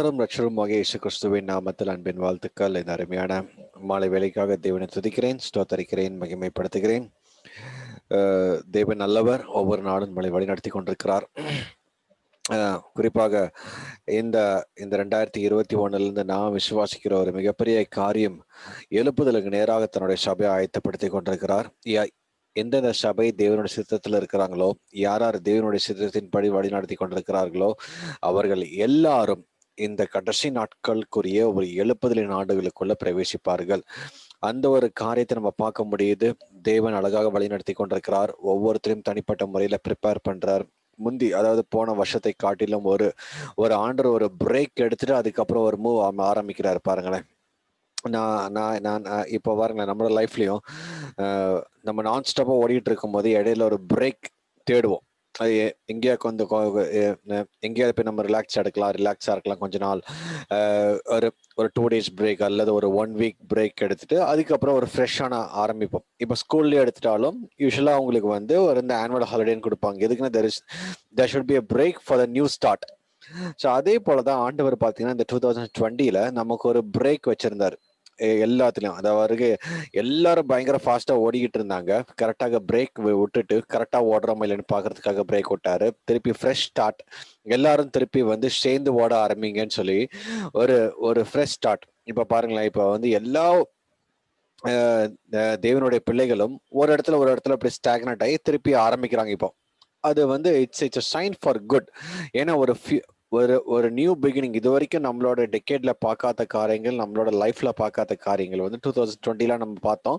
கர்த்தரும் ரட்சருமாக இயேசு கிறிஸ்துவின் நாமத்தில் அன்பின் வாழ்த்துக்கள். இந்த அருமையான மாலை வேலைக்காக தேவனை துதிக்கிறேன், ஸ்தோத்தரிக்கிறேன், மகிமைப்படுத்துகிறேன். தேவன் நல்லவர், ஒவ்வொரு நாளும் நம்மளை வழிநடத்தி கொண்டிருக்கிறார். குறிப்பாக இந்த 2021 நான் விசுவாசிக்கிற ஒரு மிகப்பெரிய காரியம், எழுப்புதலுக்கு நேராக தன்னுடைய சபையை ஆயத்தப்படுத்தி கொண்டிருக்கிறார். எந்தெந்த சபை தேவனுடைய சித்தத்தில் இருக்கிறாங்களோ, யார் யார் தேவனுடைய சித்தத்தின்படி வழி நடத்தி கொண்டிருக்கிறார்களோ, அவர்கள் எல்லாரும் இந்த கடைசி நாட்களுக்குரிய ஒரு எழுப்புதலின் ஆண்டுகளுக்குள்ள பிரவேசிப்பார்கள். அந்த ஒரு காரியத்தை நம்ம பார்க்க முடியுது. தேவன் அழகாக வழி நடத்தி கொண்டிருக்கிறார். ஒவ்வொருத்தரையும் தனிப்பட்ட முறையில ப்ரிப்பேர் பண்றார். அதாவது போன வருஷத்தை காட்டிலும் ஒரு ஆண்டர் ஒரு பிரேக் எடுத்துட்டு அதுக்கப்புறம் ஒரு மூவ் ஆரம்பிக்கிறார். பாருங்களேன், நான் இப்போ பாருங்களேன், நம்மளோட லைஃப்லயும் நம்ம நான் ஸ்டாப்பா ஓடிட்டு இருக்கும் போது இடையில ஒரு பிரேக் தேடுவோம். அது எங்கேயாவது எங்கேயாவது போய் நம்ம ரிலாக்ஸா இருக்கலாம் கொஞ்ச நாள். ஒரு 2 days பிரேக் அல்லது ஒரு 1 week பிரேக் எடுத்துட்டு அதுக்கப்புறம் ஒரு ஃப்ரெஷ்ஷான ஆரம்பிப்போம். இப்போ ஸ்கூல்ல எடுத்துட்டாலும் யூஸ்வலா அவங்களுக்கு ஒரு இந்த ஆனுவல் ஹாலிடேன்னு கொடுப்பாங்க. எதுக்குன்னா there should be a break for the new start. So அதே போலதான் ஆண்டவர் பார்த்தீங்கன்னா இந்த 2020 நமக்கு ஒரு பிரேக் வச்சிருந்தாரு எல்லாத்துலயும். அதாவது எல்லாரும் பயங்கர ஃபாஸ்டா ஓடிக்கிட்டு இருந்தாங்க. கரெக்டாக பிரேக் விட்டுட்டு கரெக்டா ஓடுறோமா இல்லைன்னு பாக்குறதுக்காக பிரேக் விட்டாரு. திருப்பி ஃப்ரெஷ் ஸ்டார்ட், எல்லாரும் திருப்பி சேர்ந்து ஓட ஆரம்பிங்கன்னு சொல்லி ஒரு ஃப்ரெஷ் ஸ்டார்ட். இப்ப பாருங்களேன், இப்ப எல்லா தேவனுடைய பிள்ளைகளும் ஒரு இடத்துல அப்படி ஸ்டாக்னட் ஆகி திருப்பி ஆரம்பிக்கிறாங்க. இப்போ அது இட்ஸ் சைன் ஃபார் குட். ஏன்னா ஒரு நியூ பிகினிங். இது வரைக்கும் நம்மளோட டெக்கேட்ல பார்க்காத காரியங்கள், நம்மளோட லைஃப்ல பார்க்காத காரியங்கள் 2020 நம்ம பார்த்தோம்.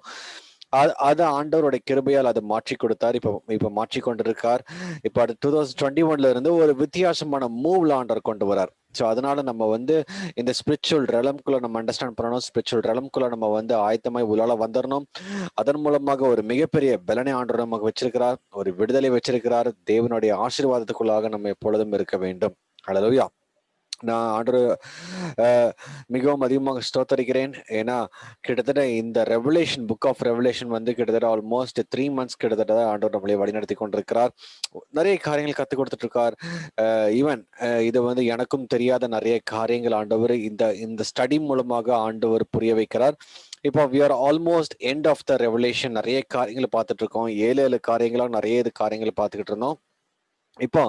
அது ஆண்டவருடைய கிருபையால் அதை மாற்றி கொடுத்தார். இப்ப மாற்றி கொண்டிருக்கார். இப்ப அது 2021 இருந்து ஒரு வித்தியாசமான மூவ்ல ஆண்டவர் கொண்டு வரார். ஸோ அதனால நம்ம இந்த ஸ்பிரிச்சுவல் ரெலம்குள்ள நம்ம அண்டர்ஸ்டாண்ட் பண்ணணும். ஸ்பிரிச்சுவல் ரெலம்குள்ள நம்ம ஆயத்தமாய் உள்ளால வந்துடணும். அதன் மூலமாக ஒரு மிகப்பெரிய பலனை ஆண்டவர் நமக்கு வச்சிருக்கிறார், ஒரு விடுதலை வச்சிருக்கிறார். தேவனுடைய ஆசீர்வாதத்துக்குள்ளாக நம்ம எப்பொழுதும் இருக்க வேண்டும். ஹல்லேலூயா. நான் ஆண்டவர் மிகவும் அதிகமாக ஸ்தோத்தரிக்கிறேன். ஏன்னா கிட்டத்தட்ட இந்த ரெவலேஷன், புக் ஆஃப் ரெவலேஷன் கிட்டத்தட்ட ஆல்மோஸ்ட் 3 months கிட்டத்தட்ட ஆண்டவர் நம்மளை வழிநடத்தி கொண்டிருக்கிறார். நிறைய காரியங்கள் கற்றுக் கொடுத்துட்டு இருக்கார். ஈவன் இது எனக்கும் தெரியாத நிறைய காரியங்கள் ஆண்டவர் இந்த ஸ்டடி மூலமாக ஆண்டவர் புரிய வைக்கிறார். இப்போ we are almost end of the revelation. நிறைய காரியங்களை பார்த்துட்டு இருக்கோம். 7 காரியங்களாக நிறைய காரியங்களை பார்த்துக்கிட்டு இருந்தோம். இப்போ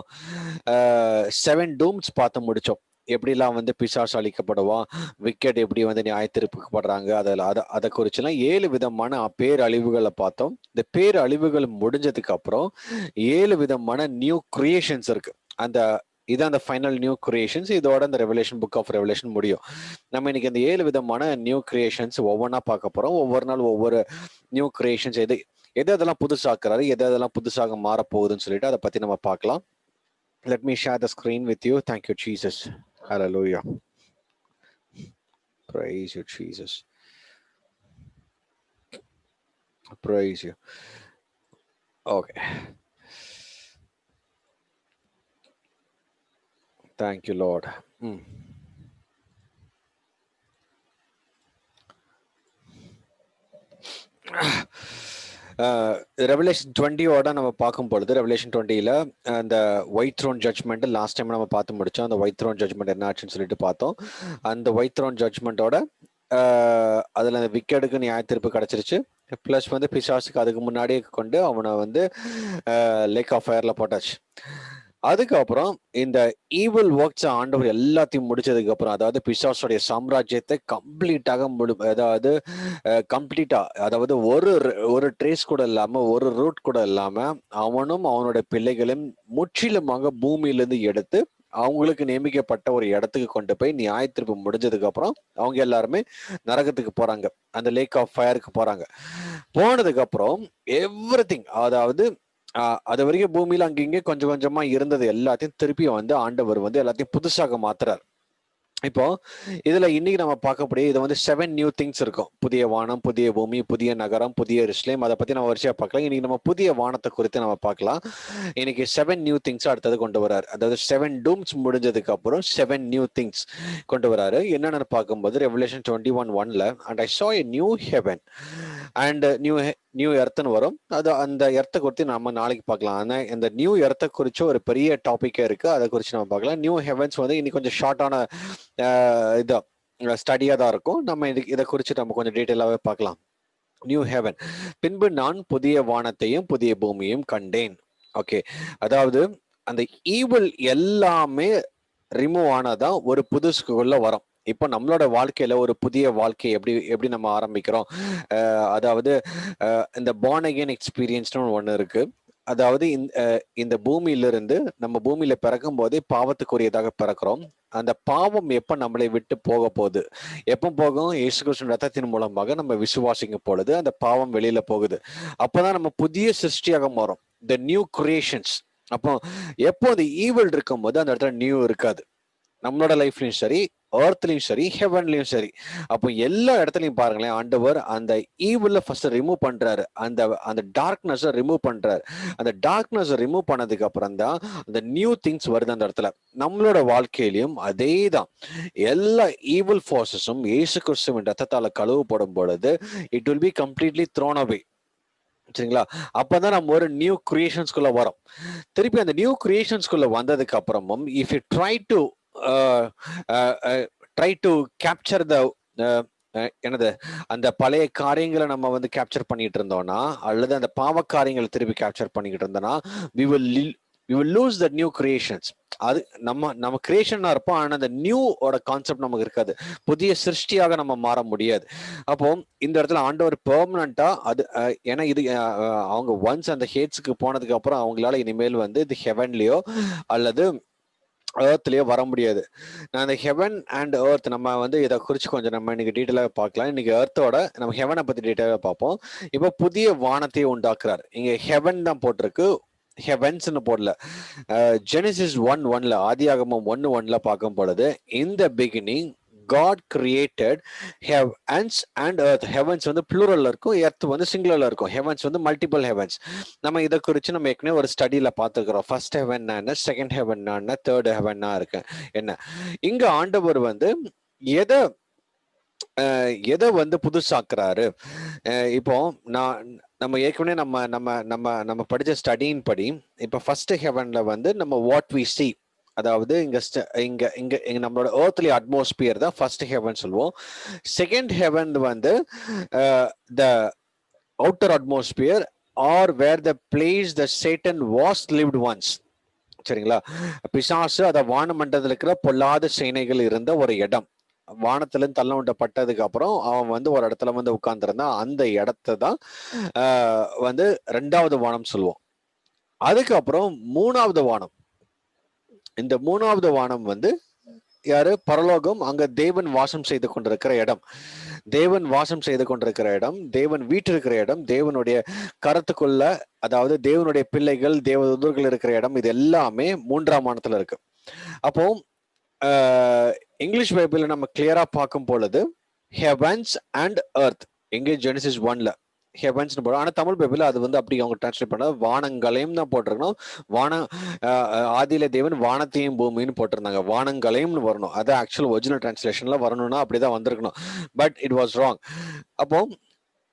7 dooms பார்த்து முடிச்சோம். எப்படிலாம் பிசாசு அழிக்கப்படுவான், விக்கெட் எப்படி நியாயத்தீர்ப்புப்படுறாங்க, அதை குறிச்செல்லாம் 7 விதமான பேரழிவுகளை பார்த்தோம். இந்த பேரழிவுகள் முடிஞ்சதுக்கு அப்புறம் 7 விதமான நியூ கிரியேஷன்ஸ் இருக்கு. இதான் அந்த ஃபைனல் நியூ கிரியேஷன்ஸ். இதோட இந்த ரெவலேஷன், புக் ஆஃப் ரெவலேஷன் முடியும். நம்ம இன்னைக்கு இந்த 7 விதமான நியூ கிரியேஷன்ஸ் ஒவ்வொன்றா பார்க்க போறோம். ஒவ்வொரு நாள் ஒவ்வொரு நியூ கிரியேஷன்ஸ் எதெல்லாம் புதுசாக்குறாரு, எதெல்லாம் புதுசாக மாறப்போகுதுன்னு சொல்லிட்டு அதை பத்தி நம்ம பார்க்கலாம். Let me share the screen with you. Thank you, Jesus. Hallelujah. Praise you, Jesus. Praise you. Okay. Thank you, Lord. Revelation 20 நம்ம பார்க்கும் பொழுது, ரெவலேஷன் 20 அந்த white throne judgment last time நம்ம பார்த்து முடிச்சோம். அந்த ஒயிட் த்ரோன் ஜட்ஜ்மெண்ட் என்ன ஆச்சுன்னு சொல்லிட்டு பார்த்தோம். அந்த ஒயிட் த்ரோன் ஜட்ஜ்மெண்டோட அதுல அந்த விக்கெட்டுக்கு நியாய தீர்ப்பு கிடைச்சிருச்சு. பிளஸ் பிசாசுக்கு அதுக்கு முன்னாடியே கொண்டு அவனை லேக் ஆஃப் ஃபயர்ல போட்டாச்சு. அதுக்கப்புறம் இந்த ஈவில் ஒர்க்ஸ் ஆண்டவர் எல்லாத்தையும் முடிச்சதுக்கு அப்புறம், அதாவது பிசாசுடைய சாம்ராஜ்யத்தை அதாவது ஒரு ட்ரேஸ் கூட இல்லாம, ஒரு ரூட் கூட இல்லாம அவனும் அவனுடைய பிள்ளைகளும் முற்றிலுமாக பூமியிலிருந்து எடுத்து அவங்களுக்கு நியமிக்கப்பட்ட ஒரு இடத்துக்கு கொண்டு போய் நியாயத்தீர்ப்பு முடிஞ்சதுக்கு அப்புறம் அவங்க எல்லாருமே நரகத்துக்கு போறாங்க, அந்த லேக் ஆஃப் ஃபயருக்கு போறாங்க. போனதுக்கு அப்புறம் எவ்ரிதிங், அதாவது அது வரைக்கும் பூமியில அங்கிங்கே கொஞ்சம் கொஞ்சமா இருந்தது எல்லாத்தையும் திருப்பி ஆண்டவர் எல்லாத்தையும் புதுசாக மாத்துறார். இப்போ இதுல இன்னைக்கு நம்ம பார்க்கக்கூடிய இது 7 நியூ திங்ஸ் இருக்கும். புதிய வானம், புதிய பூமி, புதிய நகரம், புதிய எருசலேம். அதை பத்தி நம்ம வரிசையா பார்க்கலாம். இன்னைக்கு நம்ம புதிய வானத்தை குறித்து நம்ம பார்க்கலாம். இன்னைக்கு 7 நியூ திங்ஸ் அடுத்தது கொண்டு வராரு. அதாவது 7 டூம்ஸ் முடிஞ்சதுக்கு அப்புறம் 7 நியூ திங்ஸ் கொண்டு வராரு. என்னன்னு பார்க்கும்போது Revelation 21:1 and I saw a new heaven and new எர்த்னு வரும். அது அந்த எர்த்தை குறித்து நம்ம நாளைக்கு பார்க்கலாம். ஆனா இந்த நியூ எர்த்தை குறிச்சு ஒரு பெரிய டாபிக்கே இருக்கு, அதை குறித்து நம்ம பார்க்கலாம். நியூ ஹெவன்ஸ் வந்து இன்னைக்கு கொஞ்சம் ஷார்ட்டான இதா ஸ்டடியா தான் இருக்கும். நம்ம இதை குறித்து நம்ம கொஞ்சம் டீட்டெயிலாவே பார்க்கலாம். நியூ ஹெவன், பின்பு நான் புதிய வானத்தையும் புதிய பூமியையும் கண்டேன். ஓகே, அதாவது அந்த ஈவில் எல்லாமே ரிமூவ் ஆனாதான் ஒரு புதுசுக்குள்ள வரும். இப்போ நம்மளோட வாழ்க்கையில ஒரு புதிய வாழ்க்கை எப்படி எப்படி நம்ம ஆரம்பிக்கிறோம், அதாவது இந்த பார்ன் அகெயின் எக்ஸ்பீரியன்ஸ்னு ஒன்று இருக்கு. அதாவது இந்த பூமியிலிருந்து நம்ம பூமியில பிறக்கும் போதே பாவத்துக்குரியதாக பிறக்கிறோம். அந்த பாவம் எப்ப நம்மளை விட்டு போக போகுது, எப்ப போகும்? இயேசு கிறிஸ்துவின் ரத்தத்தின் மூலமாக நம்ம விசுவாசிக்கும் பொழுது அந்த பாவம் வெளியில போகுது. அப்பதான் நம்ம புதிய சிருஷ்டியாக மாறும், த நியூ கிரியேஷன்ஸ். அப்போ எப்போ அந்த ஈவல் இருக்கும் போது அந்த இடத்துல நியூ இருக்காது. நம்மளோட லைஃப்லயும் சரி, எர்த்லயும் சரி, ஹெவன்லயும் சரி. அப்போ எல்லா இடத்துலயும் பாருங்களேன், ஆண்டவர் அந்த ஈவில்ல ஃபர்ஸ்ட் ரிமூவ் பண்றாரு, அந்த டார்க்னஸ் ரிமூவ் பண்றாரு. அந்த டார்க்னஸ் ரிமூவ் பண்ணதுக்கு அப்புறம் தான் அந்த நியூ திங்ஸ் வருது அந்த இடத்துல. நம்மளோட வாழ்க்கையிலையும் அதே தான். எல்லா ஈவில் ஃபோர்ஸஸும் இயேசு கிறிஸ்துவின் ரத்தத்தால கழுவப்படும் பொழுது it will be completely thrown away. சரிங்களா? அப்பதான் நம்ம ஒரு நியூ கிரியேஷன்ஸ்குள்ள வரோம். திருப்பி அந்த நியூ கிரியேஷன்ஸ்குள்ள வந்ததுக்கு அப்புறமும் if you try to capture the என்னது அந்த பழைய காரியங்களை நம்ம வந்து கேப்சர் பண்ணிட்டு இருந்தோம்னா, அல்லது அந்த பாவ காரியங்களை திருப்பி கேப்சர் பண்ணிக்கிட்டு இருந்தோம்னா, we will lose the new creations. அது நம்ம கிரியேஷனா இருப்போம், ஆனா அந்த நியூ ஓட கான்செப்ட் நமக்கு இருக்காது. புதிய சிருஷ்டியாக நம்ம மாற முடியாது. அப்போ இந்த இடத்துல ஆண்டவர் பெர்மனண்டா அது ஏன்னா இது அவங்க ஒன்ஸ் அந்த ஹேட்ஸுக்கு போனதுக்கு அப்புறம் அவங்களால இனிமேல் வந்து இது ஹெவன்லயோ அல்லது ஏர்த்லயோ வர முடியாது. நான் இந்த ஹெவன் அண்ட் ஏர்த் நம்ம வந்து இதை குறிச்சு கொஞ்சம் நம்ம இன்னைக்கு டீட்டெயிலாக பார்க்கலாம். இன்னைக்கு ஏர்த்தோட நம்ம ஹெவனை பத்தி டீட்டெயிலாக பார்ப்போம். இப்போ புதிய வானத்தை உண்டாக்குறாரு. இங்க ஹெவன் தான் போட்டிருக்கு, ஹெவன்ஸ்னு போடல. ஜெனிசிஸ் 1:1 ஆதியாகமம் 1:1 பார்க்கும் பொழுது, in the beginning God created heavens and earth. heavens வந்து plural இருக்கும், earth வந்து singular இருக்கும். heavens வந்து multiple heavens. நம்ம இதை குறித்து நம்ம ஏற்கனவே ஒரு ஸ்டடியில பார்த்துக்கிறோம். ஃபர்ஸ்ட் ஹெவன் என்ன, செகண்ட் ஹெவன் என்ன, தேர்ட் ஹெவன் இருக்கு என்ன. இங்க ஆண்டவர் வந்து எதை வந்து புதுசாக்குறாரு. இப்போ நம்ம ஏற்கனவே நம்ம படிச்ச ஸ்டடியின் படி இப்போ ஃபர்ஸ்ட் ஹெவன்ல வந்து நம்ம வாட் வி see, அதாவது இங்க நம்மளோட ஏர்த்லி அட்மாஸ்பியர் தான் ஃபர்ஸ்ட் ஹெவன் சொல்லுவோம். செகண்ட் ஹெவன் வந்து the outer atmosphere or where the place the Satan was lived once. சரிங்களா? பிசாசு அத வானமண்டலத்தில் இருக்கிற பொல்லாத சேனைகள் இருந்த ஒரு இடம். வானத்துல தள்ள விட்டப்பட்டதுக்கு அப்புறம் அவன் வந்து ஒரு இடத்துல வந்து உட்கார்ந்துருந்தான். அந்த இடத்த தான் வந்து ரெண்டாவது வானம் சொல்லுவோம். அதுக்கப்புறம் மூணாவது வானம். இந்த மூணாவது வானம் வந்து யாரு? பரலோகம். அங்க தேவன் வாசம் செய்து கொண்டிருக்கிற இடம். தேவன் வாசம் செய்து கொண்டிருக்கிற இடம், தேவன் வீட்டிருக்கிற இடம், தேவனுடைய கரத்துக்குள்ள, அதாவது தேவனுடைய பிள்ளைகள், தேவதூதர்கள் இருக்கிற இடம். இது எல்லாமே மூன்றாம் வானத்துல இருக்கு. அப்போ இங்கிலீஷ் பைபிள்ல நம்ம கிளியரா பார்க்கும் பொழுது ஹெவன்ஸ் அண்ட் எர்த், எங்க ஜெனிசிஸ் 1 ஹெவன்ஸ்னு போடும். ஆனா தமிழ் பைபிள் அது வந்து அப்படி அவங்க டிரான்ஸ்லேட் பண்ண வானங்களையும் தான் போட்டிருக்கணும். ஆதியில தேவன் வானத்தையும் பூமின்னு போட்டிருந்தாங்க, வானங்களையும்னு வரணும். அது ஆக்சுவல் ஒரிஜினல் டிரான்ஸ்லேஷன்ல வரணும்னா அப்படிதான் வந்திருக்கணும். But it was wrong. அப்போ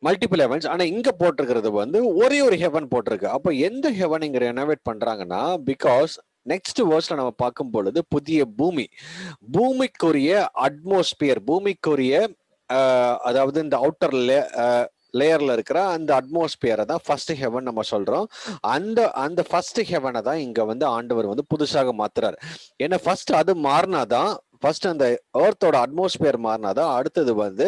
மல்டிபிள் ஹெவன்ஸ். ஆனா இங்க போட்டிருக்கிறது வந்து ஒரே ஒரு ஹெவன் போட்டிருக்கு. அப்போ எந்த ஹெவன் இங்க ரெனோவேட் பண்றாங்கன்னா, பிகாஸ் நெக்ஸ்ட் வேர்ஸ்ல நம்ம பார்க்கும் பொழுது புதிய பூமி, பூமிக்குரிய அட்மாஸ்பியர், பூமிக்குரிய அதாவது இந்த அவுட்டர் லேயர்ல இருக்கிற அந்த அட்மாஸ்பியரை தான் ஃபர்ஸ்ட் ஹெவன் நம்ம சொல்றோம். அந்த ஃபர்ஸ்ட் ஹெவனை தான் இங்க வந்து ஆண்டவர் வந்து புதுசாக மாத்துறாரு. ஏன்னா ஃபர்ஸ்ட் அது மாறினாதான், ஃபர்ஸ்ட் அந்த எர்த்தோட அட்மாஸ்பியர் மாறினாதான் அடுத்தது வந்து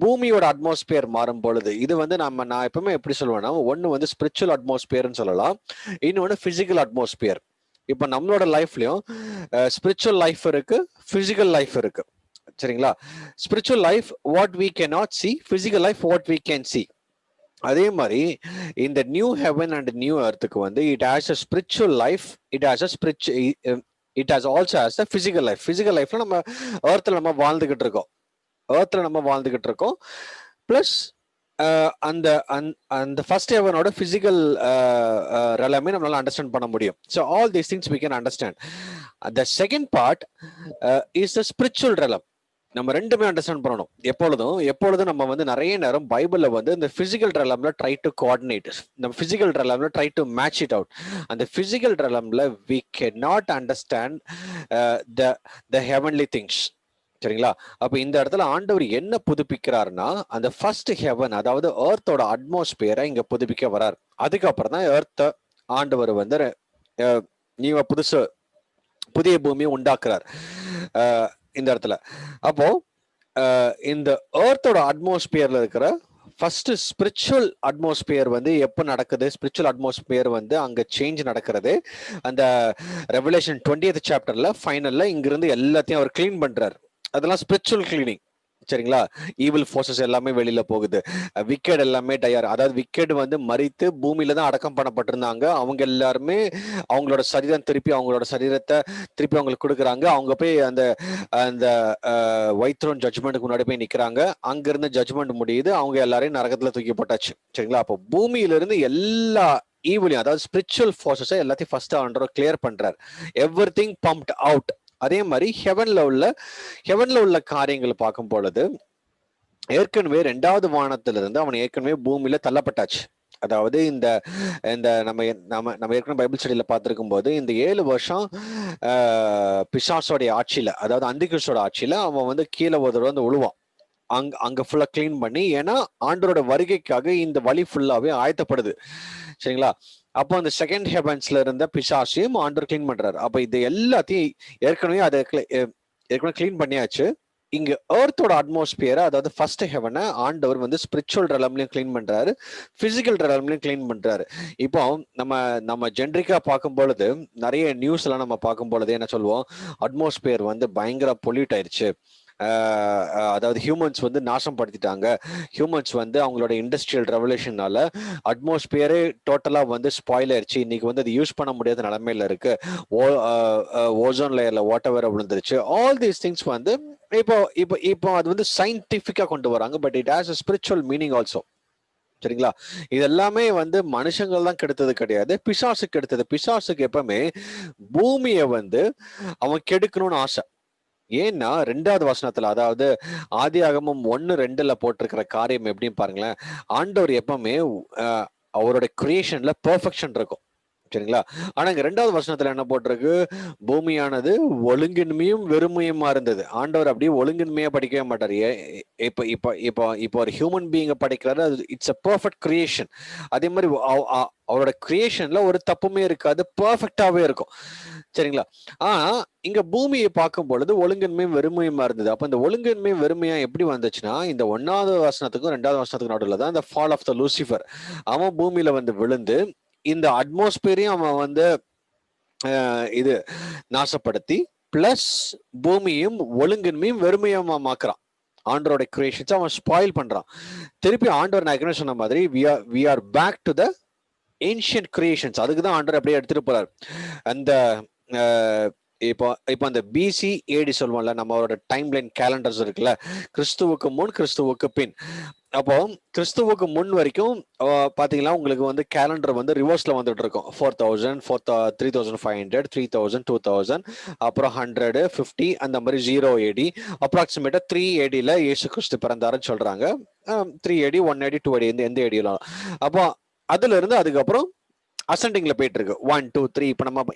பூமியோட அட்மாஸ்பியர் மாறும் பொழுது இது வந்து நான் எப்பவுமே எப்படி சொல்லுவேன்னா, ஒன்னு வந்து ஸ்பிரிச்சுவல் அட்மாஸ்பியர்னு சொல்லலாம், இன்னொன்னு பிசிக்கல் அட்மாஸ்பியர். இப்ப நம்மளோட லைஃப்லயும் ஸ்பிரிச்சுவல் லைஃப் இருக்கு, பிசிக்கல் லைஃப் இருக்கு. சரிங்களா? Spiritual life what we cannot see, physical life what we can see. அதே மாதிரி இந்த நியூ ஹெவன் அண்ட் நியூ எர்த்துக்கு வந்து it has a spiritual life, it has also has a physical life. physical lifeல நம்ம எர்த்ல நம்ம வாழ்ந்துகிட்டு இருக்கோம். பிளஸ் அந்த ஃபர்ஸ்ட் ஹெவனோட பிசிக்கல் ரெலமே நம்மளால அண்டர்ஸ்டாண்ட் பண்ண முடியும். So all these things we can understand. The second part is the spiritual realm. நம்ம ரெண்டுமே அண்டர்ஸ்டாண்ட் பண்ணணும். எப்பொழுதும் நம்ம வந்து நிறைய நேரம் பைபிள்ல வந்து இந்த பிசிக்கல் ரெலம்ல ட்ரை டு கோஆர்டினேட், இந்த பிசிக்கல் ரெலம்ல try to match it out. அந்த பிசிக்கல் ரெலம்ல we can not understand the the heavenly things. சரிங்களா? அப்ப இந்த இடத்துல ஆண்டவர் என்ன புதுப்பிக்கிறாருன்னா, அந்த ஃபர்ஸ்ட் ஹெவன், அதாவது எர்த்தோட அட்மாஸ்பியரை இங்க புதுப்பிக்க வரார். அதுக்கப்புறம் தான் எர்த்த ஆண்டவர் வந்து நீங்க புதிய பூமியை உண்டாக்குறார் இந்த இடத்துல. அப்போ இந்த எர்த்தோட அட்மாஸ்பியர்ல இருக்கிற ஃபர்ஸ்ட் ஸ்பிரிச்சுவல் அட்மாஸ்பியர் வந்து எப்போ நடக்குது? ஸ்பிரிச்சுவல் அட்மாஸ்பியர் வந்து அங்க சேஞ்ச் நடக்கிறது அந்த ரெவலேஷன் 20th சாப்டர்ல ஃபைனல்ல இங்கிருந்து எல்லாத்தையும் அவர் கிளீன் பண்றாரு. அதெல்லாம் ஸ்பிரிச்சுவல் கிளீனிங். சரிங்களா? ஈவில் ஃபோர்ஸஸ் எல்லாமே வெளியில போகுது, விக்கெட் எல்லாமே தயார். அதாவது விக்கெட் வந்து மறித்து பூமியில தான் அடக்கம் பண்ணப்பட்டிருந்தாங்க. அவங்க எல்லாருமே அவங்களோட சரீரம் அவங்களோட சரீரத்தை திருப்பி அவங்களுக்கு கொடுக்குறாங்க. அவங்க போய் அந்த அந்த ஒயிட் த்ரோன் ஜட்ஜ்மெண்ட்டுக்கு முன்னாடி போய் நிக்கிறாங்க. அங்கிருந்து ஜட்ஜ்மெண்ட் முடியுது, அவங்க எல்லாரையும் நரகத்துல தூக்கி போட்டாச்சு. சரிங்களா? அப்போ பூமியிலிருந்து எல்லா ஈவிலையும், அதாவது ஸ்பிரிச்சுவல் ஃபோர்ஸஸை எல்லாத்தையும் ஃபர்ஸ்ட் ஆண்டவர் கிளியர் பண்றாரு. Everything pumped out. அதே மாதிரி ஹெவன்ல உள்ள காரியங்களை பார்க்கும் பொழுது ஏற்கனவே 2வது வானத்திலிருந்து அவன் ஏற்கனவே பூமியில தள்ளப்பட்டாச்சு. அதாவது இந்த நம்ம ஏற்கனவே பைபிள் ஸ்டடியில பார்த்திருக்கும் போது இந்த 7 வருஷம் பிசாசோடைய ஆட்சியில, அதாவது அந்திகிறிஸ்தோட ஆட்சியில அவன் வந்து கீழே வந்து விழுவான். அங்க ஃபுல்லா கிளீன் பண்ணி, ஏன்னா ஆண்டவரோட வருகைக்காக இந்த வழி ஃபுல்லாவே ஆயத்தப்படுது. சரிங்களா? அப்போ அந்த செகண்ட் ஹெவன்ஸ்ல இருந்த பிசாசையும் ஆண்டவர் கிளீன் பண்றாரு. அப்ப இது எல்லாத்தையும் ஏற்கனவே கிளீன் பண்ணியாச்சு. இங்க எர்த்தோட அட்மாஸ்பியரை, அதாவது ஃபர்ஸ்ட் ஹெவனை ஆண்டவர் வந்து ஸ்பிரிச்சுவல் ரெலம்லயும் கிளீன் பண்றாரு, பிசிக்கல் ரெலம்லயும் கிளீன் பண்றாரு. இப்போ நம்ம ஜென்ரிக்கா பார்க்கும் பொழுது, நிறைய நியூஸ் எல்லாம் நம்ம பார்க்கும் பொழுது என்ன சொல்லுவோம்? அட்மாஸ்பியர் வந்து பயங்கர பொல்யூட் ஆயிடுச்சு, அதாவது ஹியூமன்ஸ் வந்து நாசம் படுத்திட்டாங்க, ஹியூமன்ஸ் வந்து அவங்களோட இண்டஸ்ட்ரியல் ரெவல்யூஷனால அட்மாஸ்பியரே டோட்டலா வந்து ஸ்பாயில் ஆயிடுச்சு, இன்னைக்கு வந்து அது யூஸ் பண்ண முடியாத நிலைமையில இருக்கு, ஓசோன் லேயர்ல வாட்டர் விழுந்துருச்சு. ஆல் தீஸ் திங்ஸ் வந்து இப்போ அது வந்து சயின்டிபிக்கா கொண்டு வராங்க. But it has a spiritual meaning also. சரிங்களா? இது எல்லாமே வந்து மனுஷங்கள் தான் கெடுத்தது கிடையாது, பிசாசுக்கு கெடுத்தது. பிசாசுக்கு எப்பவுமே பூமியை வந்து அவன் கெடுக்கணும்னு ஆசை. ஏன்னா 2வது வசனத்துல, அதாவது ஆதியாகமம் 1:2 போட்டிருக்கிற காரியம் எப்படின்னு பாருங்களேன். ஆண்டவர் எப்பவுமே அவரோட கிரியேஷன்ல பெர்ஃபெக்ஷன் இருக்கும். சரிங்களா? ஆனா இங்க 2வது வசனத்துல என்ன போட்டிருக்கு? பூமியானது ஒழுங்கின்மையும் வெறுமையுமா இருந்தது. ஆண்டவர் அப்படியே ஒழுங்கின்மையா படிக்கவே மாட்டாரு. இப்போ ஒரு ஹியூமன் பீயிங்க படைக்கிறாரு, அது இட்ஸ் அ பெர்ஃபெக்ட் கிரியேஷன். அதே மாதிரி அவரோட கிரியேஷன்ல ஒரு தப்புமே இருக்காது, பெர்ஃபெக்டாவே இருக்கும். சரிங்களா? ஆனா இங்க பூமியை பார்க்கும் பொழுது ஒழுங்கின்மையும் வெறுமையுமா இருந்தது. அப்ப இந்த ஒழுங்கின்மையும் வெறுமையா எப்படி வந்துச்சுன்னா, இந்த 1வது வசனத்துக்கும் 2வது வசனத்துக்கும் நடுவில் தான் இந்த ஃபால் ஆஃப் த லூசிஃபர். அவன் பூமியில வந்து விழுந்து இந்த அட்மாஸ்பியரையும் அவன் வந்து இது நாசப்படுத்தி, பிளஸ் பூமியும் ஒழுங்கின்மையும் வெறுமையுமா மாக்குறான். ஆண்டரோட கிரியேஷன்ஸ் அவன் ஸ்பாயில் பண்றான். திருப்பி ஆண்டவர் நான் ஏற்கனவே சொன்ன மாதிரி we are back to the ancient creations. அதுக்குதான் ஆண்டவர் அப்படியே எடுத்துட்டு போறாரு. அந்த இப்போ அந்த பிசி ஏடி சொல்லுவோம்ல, நம்மளோட டைம் லைன் கேலண்டர்ஸ் இருக்குல்ல, கிறிஸ்துவுக்கு முன் கிறிஸ்துவுக்கு பின். அப்போ கிறிஸ்துவுக்கு முன் வரைக்கும் பாத்தீங்கன்னா உங்களுக்கு வந்து கேலண்டர் வந்து ரிவர்ஸ்ல வந்துட்டு இருக்கும். 4000, 3500, 3000, 2000, அப்புறம் 100, 50, அந்த மாதிரி 0 AD, அப்ராக்சிமேட்டா 3 ADல இயேசு கிறிஸ்து பிறந்தாருன்னு சொல்றாங்க. 3 AD, 1 AD, 2 AD, எந்த ஏடியெல்லாம். அப்போ அதுல இருந்து அதுக்கப்புறம் அசெண்டிங்ல போயிட்டு இருக்கு. 1, 2, 3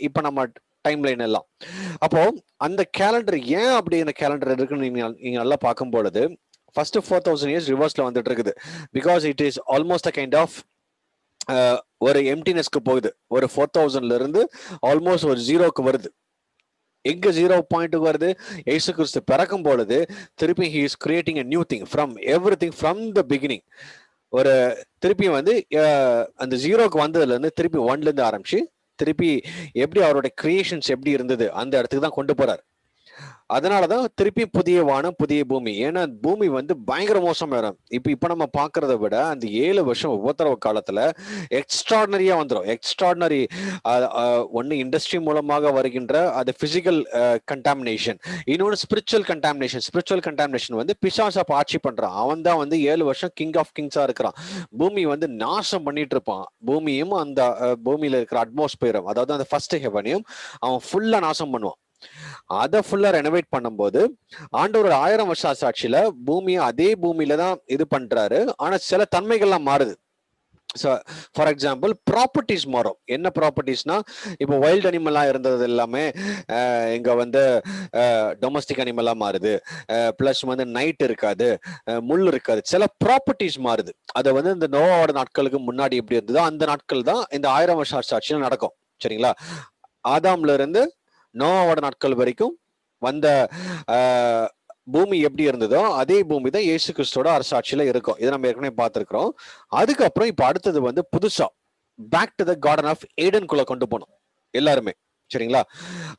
இப்ப நம்ம டைம் லைன் எல்லாம். அப்போ அந்த கேலண்டர் ஏன் அப்படி இந்த கேலண்டர் இருக்குன்னு நீங்க நல்லா பார்க்கும் பொழுது, ஃபர்ஸ்ட் 4000 இயர்ஸ் ரிவர்ஸ்ல வந்துட்டு இருக்குது. Because it is almost a kind of ஒரு எம்டினஸ்க்கு போகுது. ஒரு 4000ல இருந்து ஆல்மோஸ்ட் ஒரு 0க்கு வருது. எங்க 0 பாயிண்ட்டுக்கு வருது? இயேசு கிறிஸ்து பிறக்கும் பொழுது திருப்பி he is creating a new thing from everything from the beginning. ஒரு திருப்பி வந்து அந்த 0க்கு வந்ததுல இருந்து திருப்பி 1ல இருந்து ஆரம்பிச்சு திருப்பி எப்படி அவரோட கிரியேஷன்ஸ் எப்படி இருந்தது அந்த இடத்துக்கு தான் கொண்டு போறாரு. அதனாலதான் திருப்பி புதிய வானம் புதிய பூமி. ஏன்னா பூமி வந்து பயங்கர மோசம் வரும். இப்ப நம்ம பாக்குறத விட அந்த 7 வருஷம் உபத்திரவ காலத்துல எக்ஸ்ட்ராடனரியா வந்துடும். எக்ஸ்ட்ராடனரி ஒன்னு இண்டஸ்ட்ரி மூலமாக வருகின்ற அது பிசிக்கல் கண்டாமினேஷன், இன்னொன்னு ஸ்பிரிச்சுவல் கண்டாமினேஷன். ஸ்பிரிச்சுவல் கண்டாமினேஷன் வந்து பிசாசா ஆட்சி பண்றான். அவன் தான் வந்து 7 வருஷம் கிங் ஆஃப் கிங்ஸா இருக்கிறான். பூமி வந்து நாசம் பண்ணிட்டு இருப்பான். பூமியும் அந்த பூமியில இருக்கிற அட்மாஸ்பியரும், அதாவது அந்த ஃபர்ஸ்ட் ஹெவனையும் அவன் ஃபுல்லா நாசம் பண்ணுவான். அதை ஃபுல்லா ரெனோவேட் பண்ணும்போது ஆண்டவர் 1000 வருஷ சாட்சியில பூமியை அதே பூமியில தான் இது பண்றாரு. ஆனா சில தன்மைகள்லாம் மாறுது. ஃபார் எக்ஸாம்பிள் ப்ராப்பர்ட்டிஸ் மாறும். என்ன ப்ராப்பர்ட்டிஸ்னா, இப்போ வைல்ட் அனிமலா இருந்தது எல்லாமே இங்க வந்து டொமஸ்டிக் அனிமலா மாறுது. பிளஸ் வந்து நைட் இருக்காது, முள் இருக்காது, சில ப்ராப்பர்ட்டிஸ் மாறுது. அதை வந்து இந்த நோவாவோட நாட்களுக்கு முன்னாடி எப்படி இருந்ததோ அந்த நாட்கள் தான் இந்த 1000 வருஷ சாட்சியில் நடக்கும். சரிங்களா? ஆதாம்ல இருந்து நோவாவோட நாட்கள் வரைக்கும் வந்த பூமி எப்படி இருந்ததோ அதே பூமி தான் இயேசு கிறிஸ்துவோட அரசாட்சியில இருக்கும். இதை நம்ம ஏற்கனவே பார்த்திருக்கிறோம். அதுக்கப்புறம் இப்ப அடுத்தது வந்து புதுசா back to the garden of ஏடனுக்குள்ள கொண்டு போனோம் எல்லாருமே. சரிங்களா?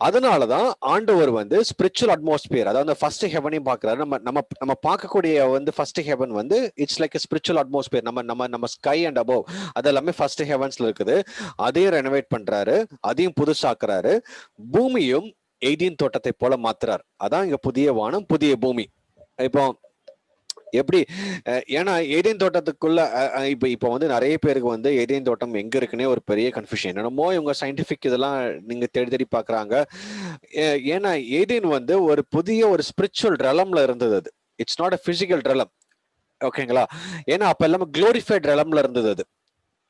அதனாலதான் ஆண்டவர் வந்து ஸ்பிரிச்சுவல் அட்மாஸ்பியர், அதாவது ஃபர்ஸ்ட் ஹெவனையும் பாக்குறாரு. நம்ம நம்ம நம்ம பார்க்கக்கூடிய வந்து ஃபர்ஸ்ட் ஹெவன் வந்து இட்ஸ் லைக் ஸ்பிரிச்சுவல் அட்மாஸ்பியர். நம்ம நம்ம நம்ம ஸ்கை அண்ட் அபவ் அதெல்லாமே ஃபர்ஸ்ட் ஹெவன்ஸ்ல இருக்குது. அதையும் ரெனோவேட் பண்றாரு, அதையும் புதுசாக்குறாரு. பூமியும் எய்தீன் தோட்டத்தை போல மாத்துறார். அதான் இங்க புதிய வானம் புதிய பூமி. இப்போ எப்படி, ஏன்னா ஏதேன் தோட்டத்துக்குள்ள இப்ப வந்து நிறைய பேருக்கு வந்து ஏதேன் தோட்டம் எங்க இருக்குன்னே ஒரு பெரிய கன்ஃபியூஷன். என்னமோ இவங்க சயின்டிபிக் இதெல்லாம் நீங்க தேடி தேடி பாக்குறாங்க. ஏன்னா ஏதேன் வந்து ஒரு புதிய ஒரு ஸ்பிரிச்சுவல் ரெலம்ல இருந்தது. அது இட்ஸ் நாட் அ பிசிக்கல் ரெலம். ஓகேங்களா? ஏன்னா அப்ப எல்லாமே குளோரிஃபைட் ரெலம்ல இருந்தது அது.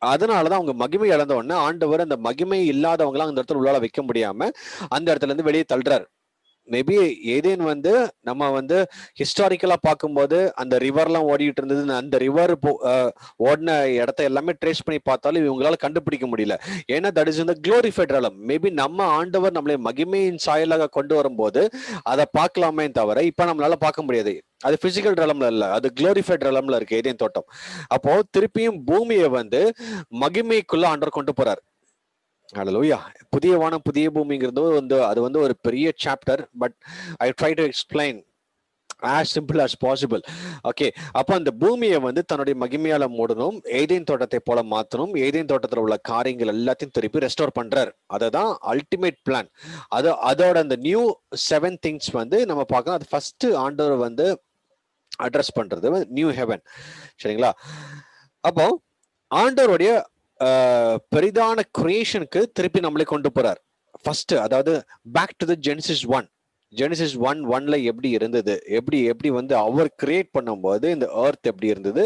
அதனாலதான் அவங்க மகிமை இழந்த உடனே ஆண்டவர் அந்த மகிமை இல்லாதவங்களாம் அந்த இடத்துல உள்ளால வைக்க முடியாம அந்த இடத்துல இருந்து வெளியே தள்ளுறாரு. மேபி ஏதேன் வந்து நம்ம வந்து ஹிஸ்டாரிக்கலா பார்க்கும்போது அந்த ரிவர்லாம் ஓடிட்டு இருந்தது. அந்த ரிவர் ஓடின இடத்த எல்லாமே ட்ரேஸ் பண்ணி பார்த்தாலும் இவங்களால கண்டுபிடிக்க முடியல. ஏன்னா தட் இஸ் இந்த குளோரிஃபைட் ரெலம். மேபி நம்ம ஆண்டவர் நம்மளை மகிமையின் சாயலாக கொண்டு வரும்போது அதை பார்க்கலாமே தவிர இப்ப நம்மளால பார்க்க முடியாது. அது பிசிக்கல் ரெலம்ல இல்ல, அது குளோரிஃபைட் ரெலம்ல இருக்கு ஏதேன் தோட்டம். அப்போ திருப்பியும் பூமியை வந்து மகிமைக்குள்ள ஆண்டவர் கொண்டு போறார். ஹல்லேலூயா. புதிய வானம் புதிய பூமிங்கிறது வந்து அது வந்து ஒரு பெரிய chapter. But I try to explain as simple as possible. Okay, அப்போ அந்த பூமியை வந்து தன்னுடைய மகிமையால மூடணும், ஏதேன் தோட்டத்தை போல மாத்தணும், ஏதேன் தோட்டத்தில் உள்ள காரியங்கள் எல்லாத்தையும் திருப்பி ரெஸ்டோர் பண்றாரு. அதுதான் அல்டிமேட் பிளான். அதோட அந்த நியூ 7 திங்ஸ் வந்து நம்ம பார்க்கலாம். அது ஃபர்ஸ்ட் ஆண்டவர் வந்து அட்ரஸ் பண்றது நியூ ஹெவன். சரிங்களா? அப்போ ஆண்டவருடைய பெரிதான கிரியேஷனுக்கு திருப்பி நம்மளை கொண்டு போறார். ஃபர்ஸ்ட், அதாவது back to the Genesis 1. Genesis 1:1ல எப்படி இருந்தது, எப்படி வந்து அவர் கிரியேட் பண்ணும்போது இந்த எர்த் எப்படி இருந்தது,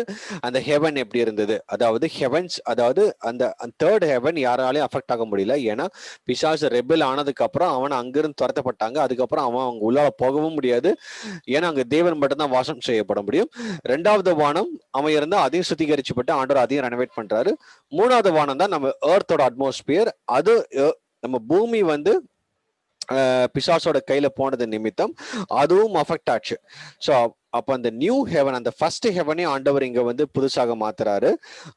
அந்த ஹெவன் எப்படி இருந்தது. அதாவது ஹெவன்ஸ், அதாவது அந்த தேர்ட் ஹெவன் யாராலையும் அஃபெக்ட் ஆக முடியல. ஏன்னா பிசாசு ரெபெல் ஆனதுக்கு அப்புறம் அவன் அங்கிருந்து துரத்தப்பட்டாங்க. அதுக்கப்புறம் அவன் அவங்க உள்ளால போகவும் முடியாது. ஏன்னா அங்க தேவன் மட்டும்தான் வாசம் செய்யப்பட முடியும். 2வது வானம் அவன் இருந்தா அதையும் சுத்திகரிச்சுப்பட்டு ஆண்டவர் அதையும் ரெனோவேட் பண்றாரு. 3வது வானம் தான் நம்ம எர்த்தோட அட்மாஸ்பியர். அது நம்ம பூமி வந்து பிசாசோட கையில போனது நிமித்தம் அதுவும் அஃபெக்ட் ஆச்சு. ஸோ அப்ப அந்த நியூ ஹெவன், அந்த ஃபர்ஸ்ட் ஹெவனே ஆண்டவர் இங்க வந்து புதுசாக மாத்துறாரு.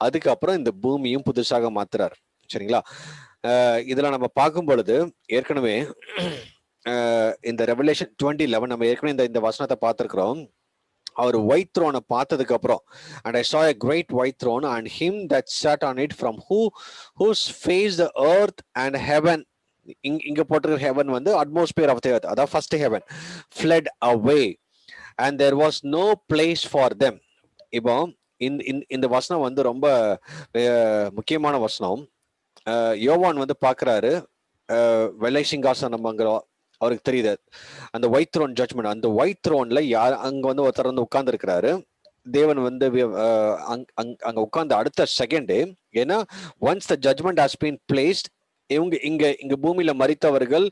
அதுக்கப்புறம் இந்த பூமியும் புதுசாக மாத்துறாரு. சரிங்களா? இதுல நம்ம பார்க்கும் பொழுது ஏற்கனவே இந்த ரெவலேஷன் 20:11 நம்ம ஏற்கனவே இந்த வசனத்தை பார்த்திருக்கிறோம். அவர் ஒயிட் த்ரோனை பார்த்ததுக்கு அப்புறம், and I saw a great white throne and him that sat on it, from whose face the earth and heaven, இங்க போட்டிருக்கிற ஹெவன் வந்து அட்மாஸ்பியர் ஆஃப் தி எர்த், அதான் first heaven, fled away and there was no place for them. இப்போ இந்த வசனம் வந்து ரொம்ப முக்கியமான வசனம். யோவான் வந்து பாக்குறாரு வெள்ளை சிங்காசனம், அங்க அவருக்கு தெரியுது அந்த ஒயிட் த்ரோன் ஜட்ஜ்மெண்ட். அந்த ஒயிட் த்ரோன்ல யார் அங்க வந்து ஒருத்தர் வந்து உட்கார்ந்து இருக்கிறாரு. தேவன் வந்து அங்க உட்கார்ந்து அடுத்த செகண்டே, ஏன்னா once the judgement has been placed, இங்க பூமியில மரித்தவர்கள்